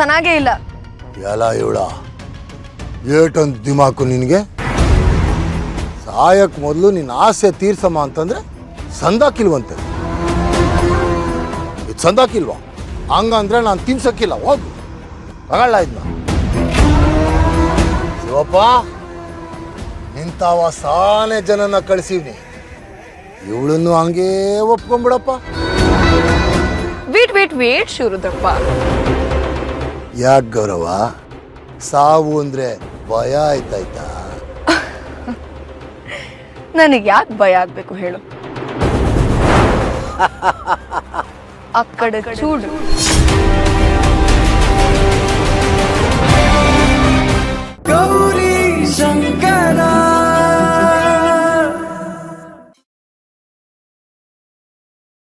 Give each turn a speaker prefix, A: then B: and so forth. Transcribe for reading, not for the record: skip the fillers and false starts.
A: ಚೆನ್ನಾಗೇ ಇಲ್ಲ.
B: ಎಲ್ಲ ಇವಳ ಏಟೊಂದು ದಿಮಾಕು ನಿನಗೆ. ಸಾಯಕ್ಕೆ ಮೊದಲು ನಿನ್ನ ಆಸೆ ತೀರ್ಸಮ್ಮ ಅಂತಂದ್ರೆ ಸಂದಾಕಿಲ್ವಂತೆ. ಇದು ಸಂದಾಕಿಲ್ವಾ? ಹಂಗಂದ್ರೆ ನಾನು ತಿನ್ಸಕ್ಕಿಲ್ಲ. ಹೋಗು ತಗೊಳ್ಳ ಇದನ್ನ. ಶಿವಪ್ಪ, ನಿಂತಾವ ಸಾನೆ ಜನನ ಕಳಿಸೀನಿ. ಇವಳನ್ನು ಹಂಗೇ ಒಪ್ಕೊಂಡ್ಬಿಡಪ್ಪ.
A: ವೇಟ್ ಶಿವರುದ್ರಪ್ಪ.
B: ಯಾಕೆ ಗೌರವ? ಸಾವು ಅಂದ್ರೆ ಭಯ ಆಯ್ತಾಯ್ತಾ?
A: ನನಗೆ ಯಾಕೆ ಭಯ ಆಗ್ಬೇಕು ಹೇಳು? ಆ ಕಡೆ ಚೂಡು.